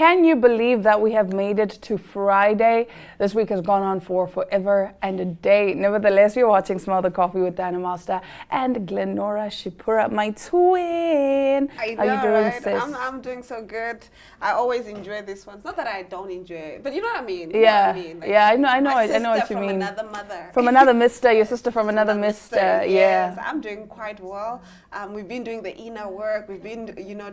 can you believe that we have made it to Friday? This week has gone on for forever and a day. Nevertheless, you're watching Smell the Coffee with Dana Master and Glenora Shipura, my twin. How you doing, right? sis? I'm doing so good. I always enjoy this one. It's not that I don't enjoy it, but you know what I mean. Yeah, I know my what you sister mean. From another mother. From another mister, your sister from another mister. Yes, Yeah. I'm doing quite well. We've been doing the inner work. We've been,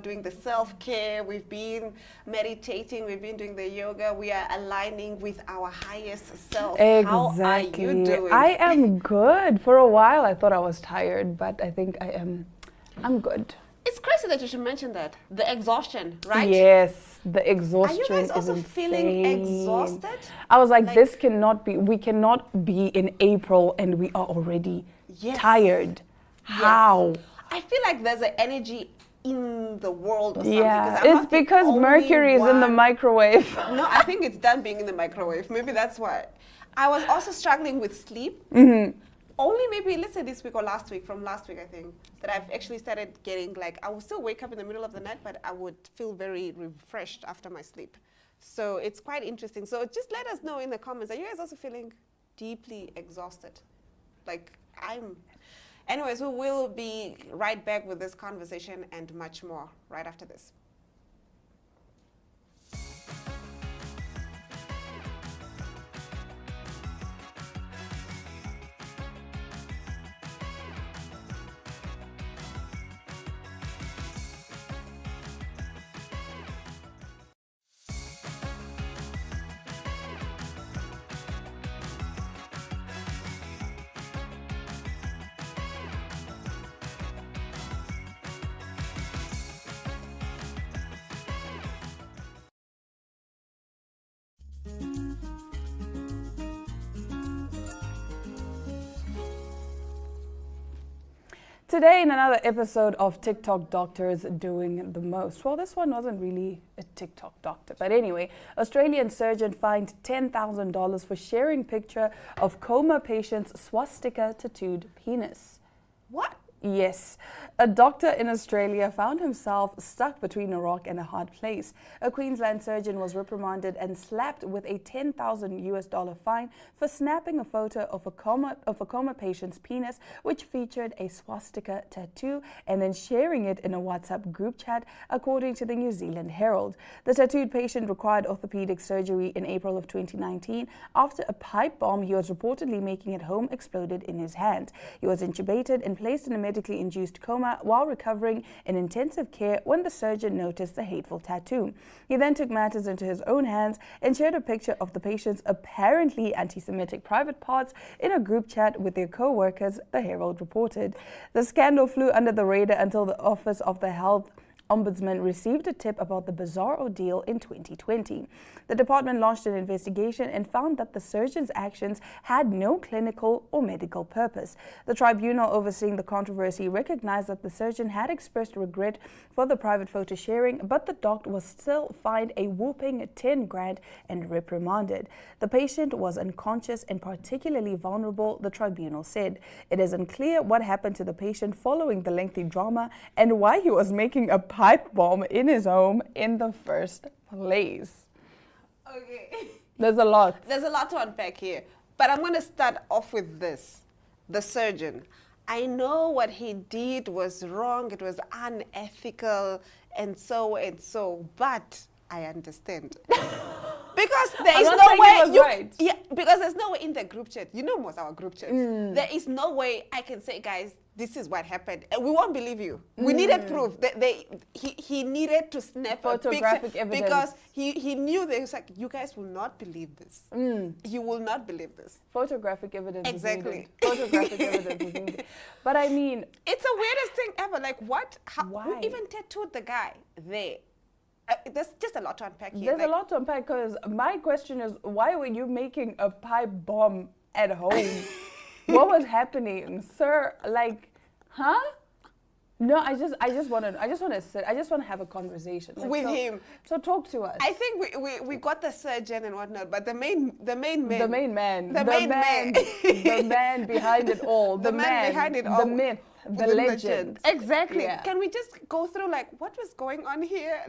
doing the self-care. We've been meditating. We've been doing the yoga. We are aligning with our highest self. Exactly. How are you doing? I am good. For a while, I thought I was tired, but I think I'm good. It's crazy that you should mention that. The exhaustion, right? Yes, the exhaustion Are you guys also is feeling insane. exhausted? I was like, we cannot be in April and we are already tired. How? I feel like there's an energy in the world or something. Yeah, it's because Mercury is in the microwave. No, I think it's done being in the microwave. Maybe that's why. I was also struggling with sleep. Only maybe, let's say this week or from last week, I think, that I've actually started getting I would still wake up in the middle of the night, but I would feel very refreshed after my sleep. So it's quite interesting. So just let us know in the comments, are you guys also feeling deeply exhausted? Anyways, we will be right back with this conversation and much more right after this. Today in another episode of TikTok Doctors Doing the Most. Well, this one wasn't really a TikTok doctor. But anyway, Australian surgeon fined $10,000 for sharing picture of coma patient's swastika tattooed penis. What? Yes. A doctor in Australia found himself stuck between a rock and a hard place. A Queensland surgeon was reprimanded and slapped with a $10,000 fine for snapping a photo of a coma patient's penis, which featured a swastika tattoo, and then sharing it in a WhatsApp group chat, according to the New Zealand Herald. The tattooed patient required orthopedic surgery in April of 2019 after a pipe bomb he was reportedly making at home exploded in his hand. He was intubated and placed in a medically induced coma while recovering in intensive care when the surgeon noticed the hateful tattoo. He then took matters into his own hands and shared a picture of the patient's apparently anti-Semitic private parts in a group chat with their co-workers, the Herald reported. The scandal flew under the radar until the Office of the Health Ombudsman received a tip about the bizarre ordeal in 2020. The department launched an investigation and found that the surgeon's actions had no clinical or medical purpose. The tribunal overseeing the controversy recognized that the surgeon had expressed regret for the private photo sharing, but the doctor was still fined a whopping 10 grand and reprimanded. The patient was unconscious and particularly vulnerable, the tribunal said. It is unclear what happened to the patient following the lengthy drama and why he was making a pipe bomb in his home in the first place. Okay. There's a lot. There's a lot to unpack here. But I'm going to start off with this. The surgeon. I know what he did was wrong. It was unethical and so, but I understand. Because there is no way because there's no way in the group chat. You know most our group chats. There is no way I can say, guys, this is what happened. And we won't believe you. We needed proof. He needed to snap photographic evidence because he knew that he was like, you guys will not believe this. You will not believe this. Photographic evidence. Exactly. Photographic evidence is needed. But I mean, it's the weirdest thing ever. Like what? Why? Who even tattooed the guy there? There's just a lot to unpack here. There's a lot to unpack because my question is, why were you making a pipe bomb at home? What was happening, sir? Like, huh? No, I just want to sit. I just want to have a conversation with him. So talk to us. I think we got the surgeon and whatnot, but the main man, the main man, the man behind it all, the man behind it all, the myth, the legend. Exactly. Yeah. Can we just go through like what was going on here?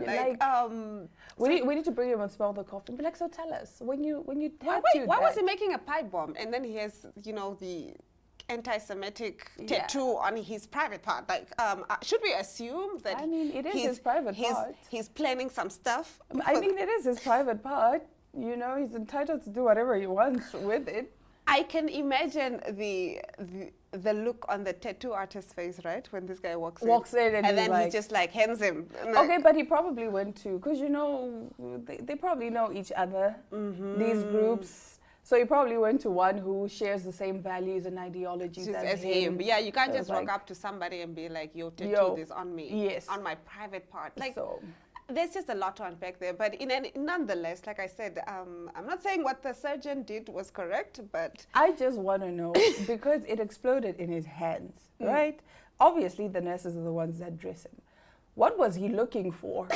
We need to bring him and smell the coffee and be like, so tell us when you why was he making a pipe bomb and then he has the anti-Semitic tattoo on his private part? Like, should we assume that? I mean, it is his private part. He's planning some stuff. I mean, it is his private part. He's entitled to do whatever he wants with it. I can imagine the look on the tattoo artist's face, right, when this guy walks in and then he just like hands him. Okay, but he probably went to, because they probably know each other. These groups. So he probably went to one who shares the same values and ideologies as him. Yeah, you can't just walk up to somebody and be like, tattoo this on me. Yes. On my private part. Like, there's just a lot to unpack there. But nonetheless, like I said, I'm not saying what the surgeon did was correct, but... I just want to know, because it exploded in his hands, right? Obviously, the nurses are the ones that dress him. What was he looking for?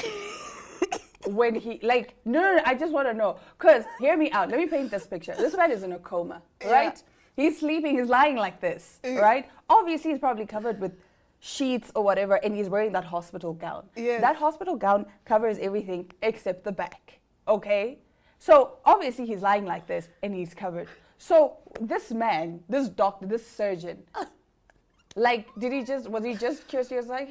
When he, no, I just want to know. Because, hear me out. Let me paint this picture. This man is in a coma, right? Yeah. He's sleeping. He's lying like this, right? Obviously, he's probably covered with sheets or whatever, and he's wearing that hospital gown. Yes. That hospital gown covers everything except the back, okay? So, obviously, he's lying like this, and he's covered. So, this man, this doctor, this surgeon, was he just curious? He was like,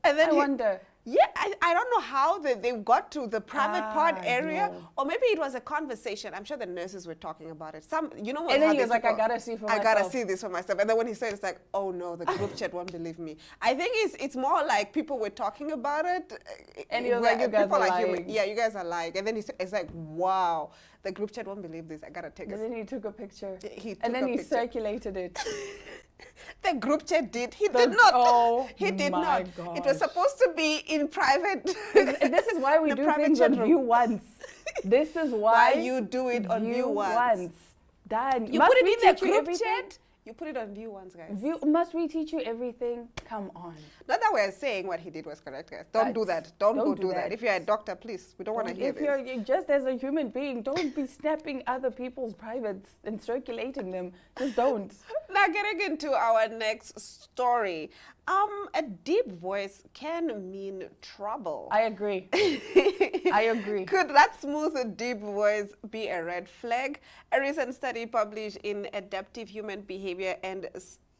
and then I wonder. Yeah, I don't know how they got to the private part area, or maybe it was a conversation. I'm sure the nurses were talking about it. And then he was like, I gotta see for myself. I gotta see this for myself. And then when he said, it's like, oh no, the group chat won't believe me. I think it's more like people were talking about it. And he was like, you guys are lying. Yeah, you guys are lying. And then it's like, wow, the group chat won't believe this. I gotta take it. And then he took a picture. And then he circulated it. The group chat did. He did not. Oh, he did not. Gosh. It was supposed to be in private. This is why we do things on View Once. This is why you do it on View Once. Done. You put it in the group chat. You put it on View Once, guys. Must we teach you everything? Come on. Not that we're saying what he did was correct, guys. Don't do that. Don't go do that. If you're a doctor, please, we don't want to hear this. If you're just as a human being, don't be snapping other people's privates and circulating them. Just don't. Now, getting into our next story. A deep voice can mean trouble. I agree. I agree. Could that smooth, deep voice be a red flag? A recent study published in Adaptive Human Behavior and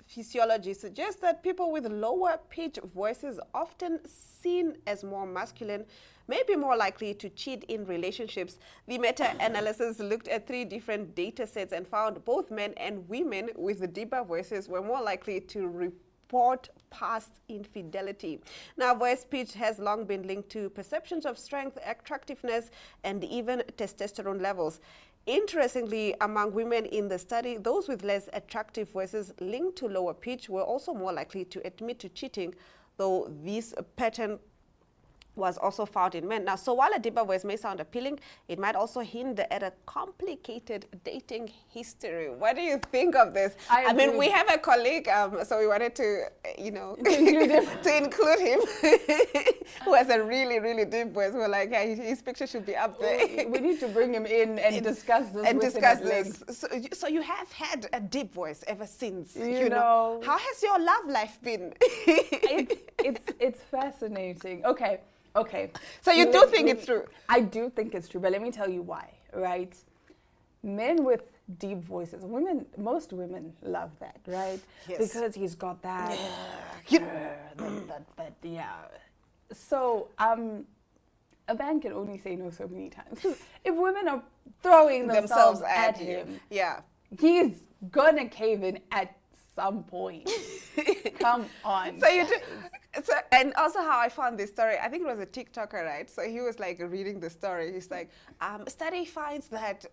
Physiology suggests that people with lower pitch voices, often seen as more masculine, may be more likely to cheat in relationships. The meta-analysis looked at 3 different data sets and found both men and women with deeper voices were more likely to report past infidelity. Now, voice pitch has long been linked to perceptions of strength, attractiveness, and even testosterone levels. Interestingly, among women in the study, those with less attractive voices linked to lower pitch were also more likely to admit to cheating, though this pattern was also found in men. Now, so while a deeper voice may sound appealing, it might also hint at a complicated dating history. What do you think of this? I mean, we have a colleague, so we wanted to, to include him, who has a really, really deep voice. We're like, hey, his picture should be up there. We need to bring him in and discuss this. And discuss this. So you have had a deep voice ever since. You know. How has your love life been? It's fascinating. Okay. So you do think it's true? I do think it's true, but let me tell you why, right? Men with deep voices, most women love that, right? Yes. Because he's got that, yeah. So, a man can only say no so many times. If women are throwing themselves at him, yeah, he's gonna cave in at some point. Come on. So you do. And also how I found this story, I think it was a TikToker, right? So he was like reading the story. He's like, study finds that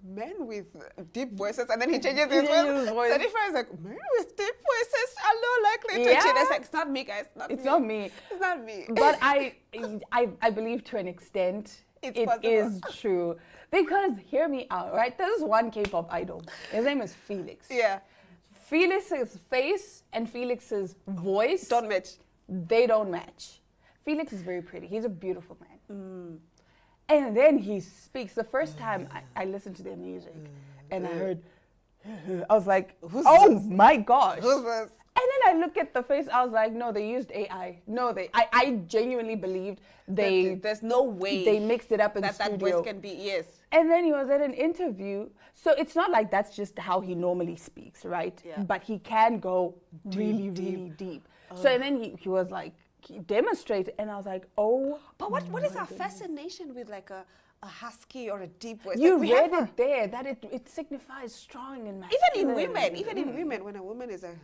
men with deep voices, and then he changes his voice. Study finds like, men with deep voices are more likely to cheat. It's like, it's not me, guys. It's not me. It's not me. But I believe to an extent it is true. Because, hear me out, right? There's one K-pop idol. His name is Felix. Yeah. Felix's face and Felix's voice don't match. they don't match. Felix is very pretty. He's a beautiful man. And then he speaks. The first time I listened to their music and I heard, I was like, my gosh. Who's this? And then I look at the face, I was like, no, they used AI. No, I genuinely believed there's no way they mixed it up in the that studio. voice can be, yes. And then he was at an interview. So it's not like that's just how he normally speaks, right? Yeah. But he can go really deep. So and then he was like, he demonstrated, and I was like, oh. But what is our fascination with like a husky or a deep voice? You like read it there, that it signifies strong and masculine. Even in women, when a woman is a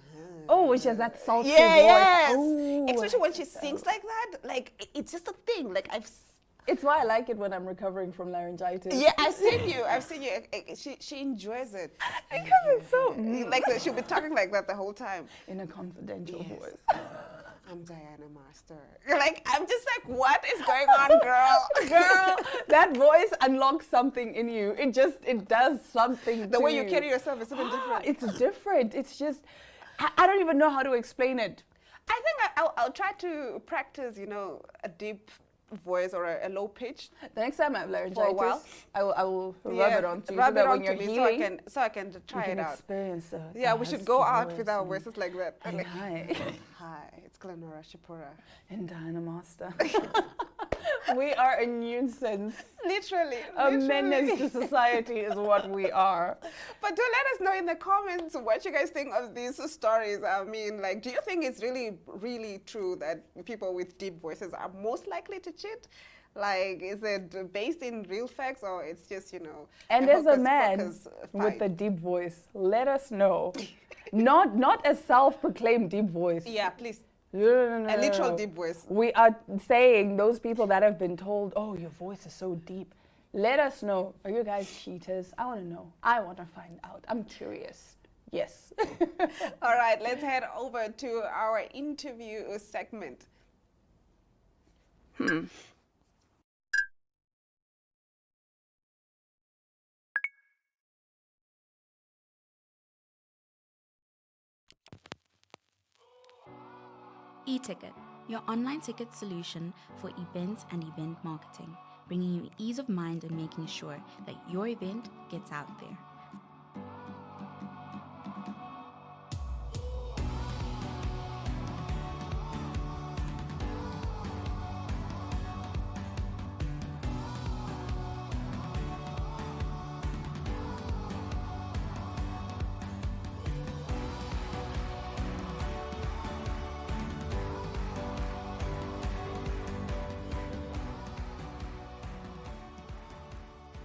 which has that sultry voice. yes. Oh, Especially when she sings like that, like it's just a thing. Like it's why I like it when I'm recovering from laryngitis. yeah, I've seen you. She enjoys it Because it's so like she'll be talking like that the whole time. in a confidential voice. I'm Diana Master. Like I'm just like, what is going on, girl? Girl, that voice unlocks something in you. It does something. The to way you carry yourself is something different. It's different. It's just, I don't even know how to explain it. I think I'll try to practice, a deep voice or a low pitch. The next time I have laryngitis, For a while. I will rub it onto you. Rub so that it when onto you're me healing, so I can try you it can out. experience Yeah, we should go husky out voice with our and- voices like that. Hey, Like, hi. hi, it's Glenora Shapura. And Diana Master. We are a nuisance. Literally. A menace to society is what we are. But do let us know in the comments what you guys think of these stories. I mean, like, do you think it's really, really true that people with deep voices are most likely to cheat? Like, is it based in real facts or it's just, And as a man with a deep voice, let us know. Not a self-proclaimed deep voice. Yeah, please. No. A literal deep voice. We are saying those people that have been told, oh, your voice is so deep. Let us know. Are you guys cheaters? I want to know. I want to find out. I'm curious. Yes. All right, let's head over to our interview segment. eTicket, your online ticket solution for events and event marketing, bringing you ease of mind and making sure that your event gets out there.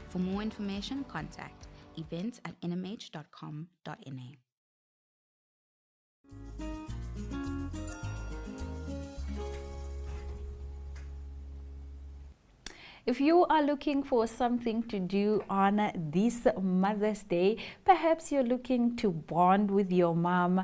For more information, contact events@nmh.com.na. If you are looking for something to do on this Mother's Day, perhaps you're looking to bond with your mom,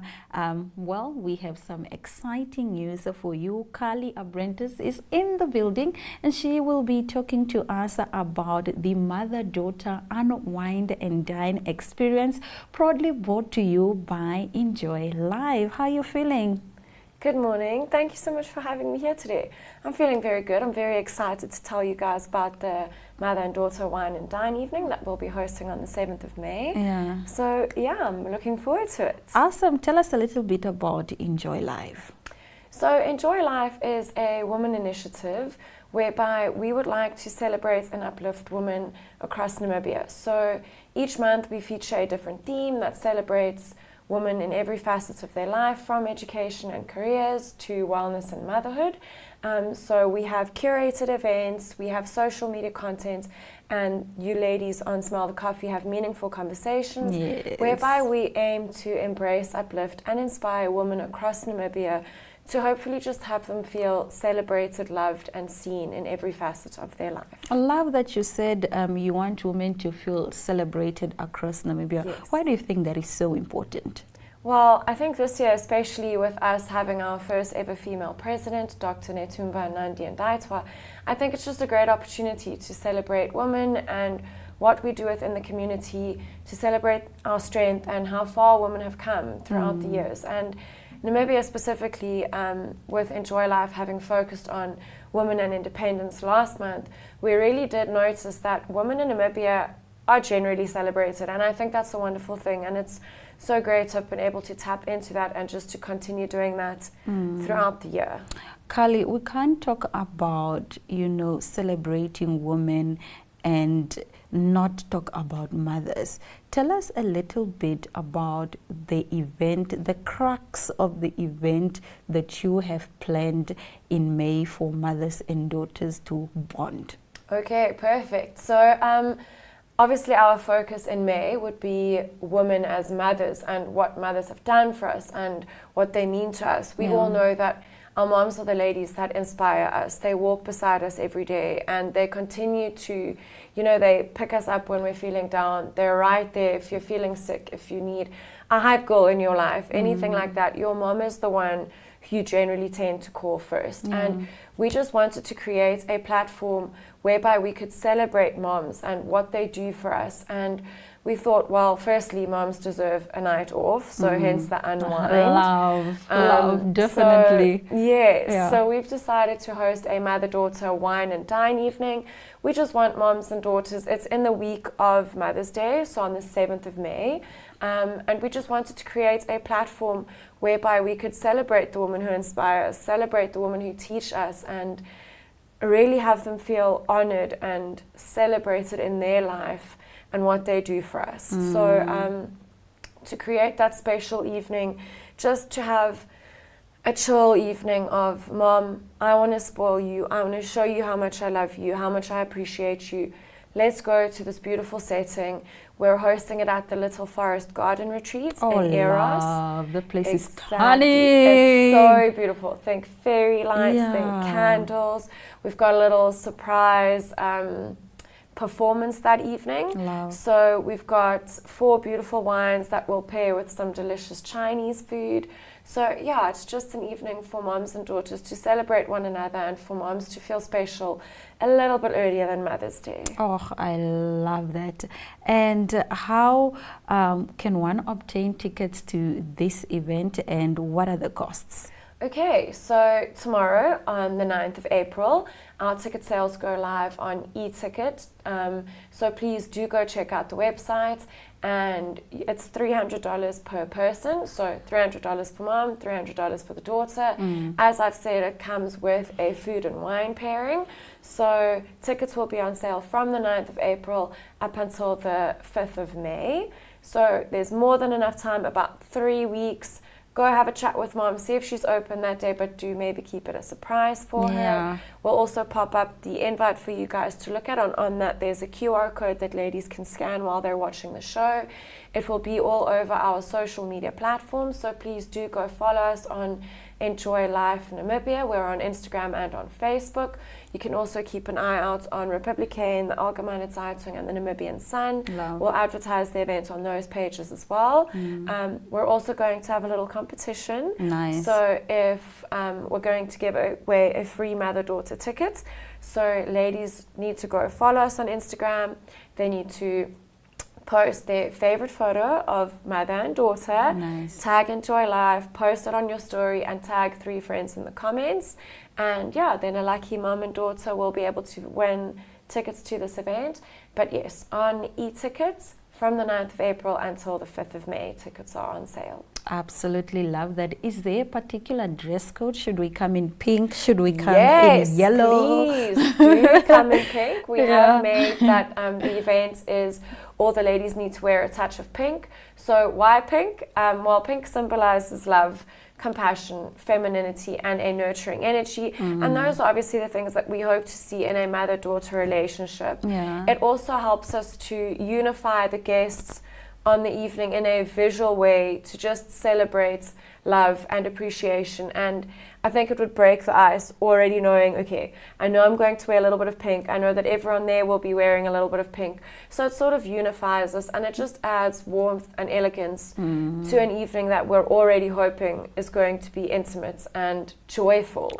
well, we have some exciting news for you. Carly Abrentis is in the building and she will be talking to us about the mother-daughter unwind and dine experience, proudly brought to you by Enjoy Life. How are you feeling? Good morning. Thank you so much for having me here today. I'm feeling very good. I'm very excited to tell you guys about the Mother and Daughter Wine and Dine evening that we'll be hosting on the 7th of May. Yeah. So, yeah, I'm looking forward to it. Awesome. Tell us a little bit about Enjoy Life. So, Enjoy Life is a woman initiative whereby we would like to celebrate and uplift women across Namibia. So, each month we feature a different theme that celebrates women in every facet of their life, from education and careers to wellness and motherhood. So we have curated events, we have social media content, and you ladies on Smell the Coffee have meaningful conversations, yes, whereby we aim to embrace, uplift, and inspire women across Namibia to hopefully just have them feel celebrated, loved, and seen in every facet of their life. I love that you said you want women to feel celebrated across Namibia. Yes. Why do you think that is so important? Well, I think this year, especially with us having our first ever female president, Dr. Netumba Nandi-Ndaitwah, I think it's just a great opportunity to celebrate women and what we do within the community, to celebrate our strength and how far women have come throughout the years. And Namibia specifically, with Enjoy Life having focused on women and independence last month, we really did notice that women in Namibia are generally celebrated, and I think that's a wonderful thing, and it's so great to have been able to tap into that and just to continue doing that throughout the year. Carly, we can't talk about, celebrating women and not talk about mothers. Tell us a little bit about the event, the crux of the event that you have planned in May for mothers and daughters to bond. Okay, perfect. So obviously our focus in May would be women as mothers and what mothers have done for us and what they mean to us. We all know that our moms are the ladies that inspire us. They walk beside us every day, and they continue to, they pick us up when we're feeling down. They're right there if you're feeling sick, if you need a hype girl in your life, anything like that. Your mom is the one who you generally tend to call first. And we just wanted to create a platform whereby we could celebrate moms and what they do for us. And we thought, well, firstly, moms deserve a night off, so hence the unwind. Love, definitely. So, so we've decided to host a mother-daughter wine and dine evening. We just want moms and daughters. It's in the week of Mother's Day, so on the 7th of May. And we just wanted to create a platform whereby we could celebrate the women who inspire us, celebrate the women who teach us, and really have them feel honored and celebrated in their life and what they do for us. So to create that special evening, just to have a chill evening of, Mom, I want to spoil you. I want to show you how much I love you, how much I appreciate you. Let's go to this beautiful setting. We're hosting it at the Little Forest Garden Retreats in Eros. Love. The place is Exactly. stunning. It's so beautiful. Think fairy lights, think candles. We've got a little surprise performance that evening. Love. So we've got 4 beautiful wines that will pair with some delicious Chinese food. So yeah, it's just an evening for moms and daughters to celebrate one another and for moms to feel special a little bit earlier than Mother's Day. Oh, I love that. And how can one obtain tickets to this event, and what are the costs? Okay, so tomorrow on the 9th of April, our ticket sales go live on e-ticket. So please do go check out the website, and it's $300 per person. So $300 for mom, $300 for the daughter. As I've said, it comes with a food and wine pairing. So tickets will be on sale from the 9th of April up until the 5th of May. So there's more than enough time, about 3 weeks. Go have a chat with mom, see if she's open that day, but do maybe keep it a surprise for her. We'll also pop up the invite for you guys to look at. On that, there's a QR code that ladies can scan while they're watching the show. It will be all over our social media platforms, so please do go follow us on Enjoy Life Namibia. We're on Instagram and on Facebook. You can also keep an eye out on Republikein, the Algemene Zeitung, and the Namibian Sun. We'll advertise the event on those pages as well. We're also going to have a little competition. Nice. So if we're going to give away a free mother-daughter ticket. So ladies need to go follow us on Instagram. They need to post their favorite photo of mother and daughter, tag Enjoy Life, post it on your story, and tag 3 friends in the comments. And yeah, then a lucky mom and daughter will be able to win tickets to this event. But yes, on e-tickets from the 9th of April until the 5th of May, tickets are on sale. Absolutely love that. Is there a particular dress code? Should we come in pink? Should we come in yellow? Please do come in pink. We have made that the event is all the ladies need to wear a touch of pink. So why pink? Well, pink symbolizes love, compassion, femininity, and a nurturing energy. And those are obviously the things that we hope to see in a mother-daughter relationship. It also helps us to unify the guests on the evening in a visual way to just celebrate love and appreciation. And I think it would break the ice already knowing, okay, I know I'm going to wear a little bit of pink. I know that everyone there will be wearing a little bit of pink. So it sort of unifies us, and it just adds warmth and elegance to an evening that we're already hoping is going to be intimate and joyful.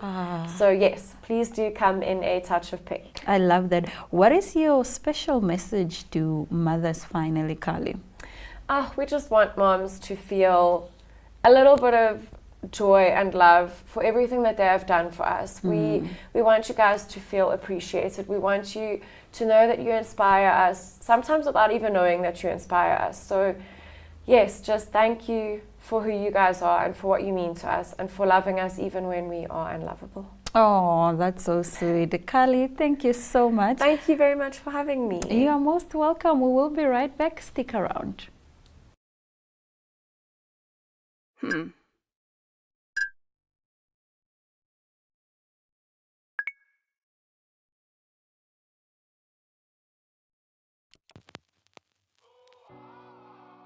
So yes, please do come in a touch of pink. I love that. What is your special message to mothers finally, Carly? We just want moms to feel a little bit of joy and love for everything that they have done for us. We want you guys to feel appreciated. We want you to know that you inspire us, sometimes without even knowing that you inspire us. So yes, just thank you for who you guys are and for what you mean to us and for loving us even when we are unlovable. Oh, that's so sweet. Kali, thank you so much. Thank you very much for having me. You are most welcome. We will be right back. Stick around.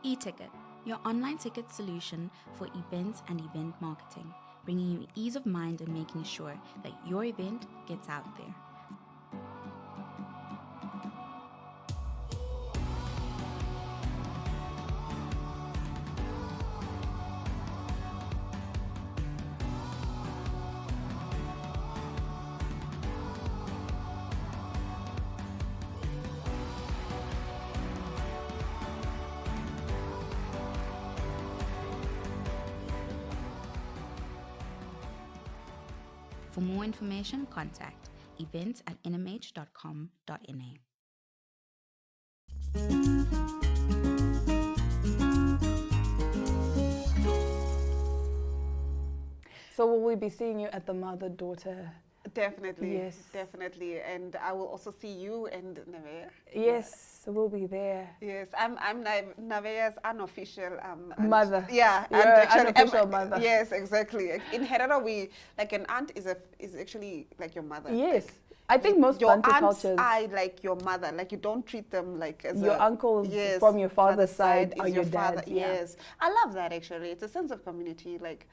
eTicket, your online ticket solution for events and event marketing, bringing you ease of mind and making sure that your event gets out there. For more information, contact events@nmh.com.na. So will we be seeing you at the mother-daughter? Definitely. Yes. Definitely. And I will also see you and Nevaeh. Yes, we'll be there. Yes, I'm Nevaeh's unofficial Mother. Yeah, You're aunt, actually, unofficial mother. Yes, exactly. In Herero, we like an aunt is actually like your mother. Yes. I think most your Bantu aunts cultures, are like your mother. Like you don't treat them like as your uncles from your father's side are is your father. dads. Yeah. Yes, I love that actually. It's a sense of community. Like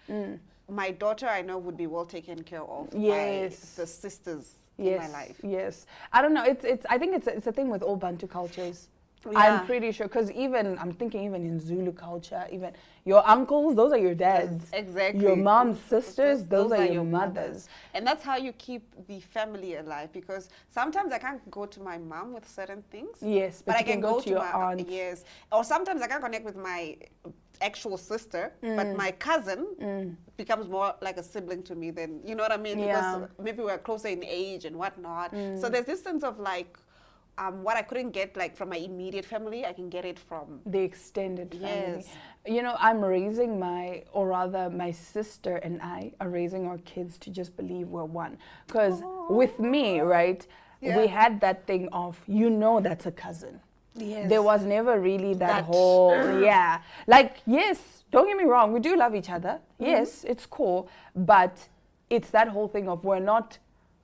my daughter, I know would be well taken care of Yes. by the sisters Yes, in my life. yes. I don't know. I think it's a thing with all Bantu cultures. Yeah. I'm pretty sure because I'm thinking even in Zulu culture, even your uncles, those are your dads. Exactly. Your mom's sisters, those are your mothers. And that's how you keep the family alive, because sometimes I can't go to my mom with certain things. Yes, but I you can go to your my aunt. Yes. Or sometimes I can't connect with my actual sister, but my cousin becomes more like a sibling to me than, you know what I mean? Yeah. Because maybe we're closer in age and whatnot. So there's this sense of like, what I couldn't get like from my immediate family, I can get it from The extended family. Yes. You know, I'm raising my sister and I are raising our kids to just believe we're one. Because with me, right, Yeah. we had that thing of, that's a cousin. Yes. There was never really that whole, like, yes, don't get me wrong, we do love each other. Yes, it's cool. But it's that whole thing of we're not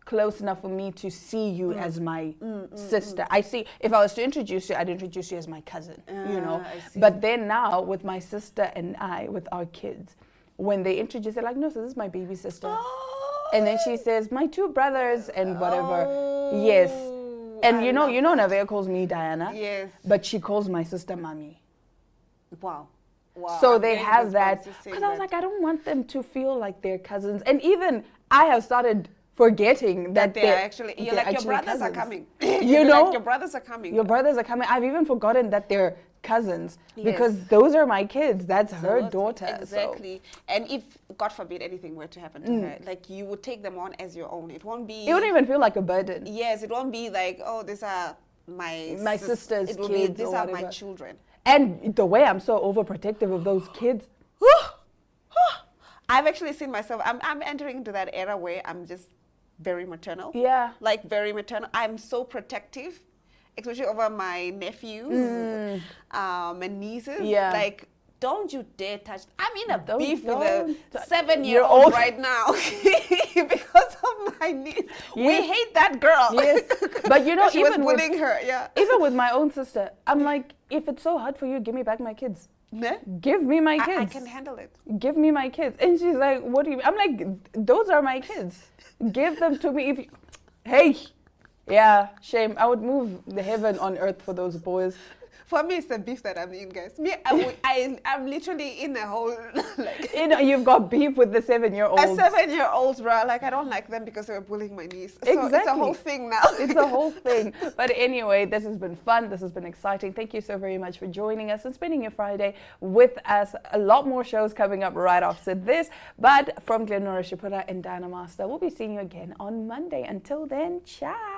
close enough for me to see you as my sister. I see, if I was to introduce you, I'd introduce you as my cousin, I see. But then now with my sister and I, with our kids, when they introduce, they're like, no, so this is my baby sister. And then she says, my two brothers and whatever. Yes. And I you know, love that. Nevaeh calls me Diana. Yes. But she calls my sister Mommy. Wow. Wow. So I'm they getting have goosebumps that. just saying Because I was that. like, I don't want them to feel like they're cousins. And even I have started forgetting that they're actually, you're they're like, your actually brothers are cousins. coming. You know? Like, your brothers are coming. Your brothers are coming. I've even forgotten that they're cousins Yes. because those are my kids. That's her So, daughter. so- Exactly. And if, God forbid, anything were to happen to her, like, you would take them on as your own. It won't be... It wouldn't even feel like a burden. Yes, it won't be like, oh, these are my sister's it will kids be, these or are my whatever. children. And the way I'm so overprotective of those kids. I've actually seen myself, I'm entering into that era where I'm just very maternal. Yeah. Like very maternal. I'm so protective, especially over my nephews and nieces. Yeah. Like, don't you dare touch. I'm in a Don't- beef with don't a touch- 7-year-old You're old. right now because of my niece. We Yes. hate that girl. Yes. But you know, she was even with, bullying her. Yeah. even with my own sister, I'm like, if it's so hard for you, give me back my kids. Ne? Give me my I kids. can handle it. Give me my kids. And she's like, what do you mean? I'm like, those are my kids. Give them to me. If you, hey, Yeah, shame. I would move the heaven on earth for those boys. For me, it's the beef that I'm in, guys. Me, I'm literally in a whole, like... You know, you've got beef with the 7-year-olds. A 7-year-olds, bro. Like, I don't like them because they were bullying my niece. So Exactly. it's a whole thing now. It's a whole thing. But anyway, this has been fun. This has been exciting. Thank you so very much for joining us and spending your Friday with us. A lot more shows coming up right after this. But from Glenora Shipura and Diana Master, we'll be seeing you again on Monday. Until then, ciao.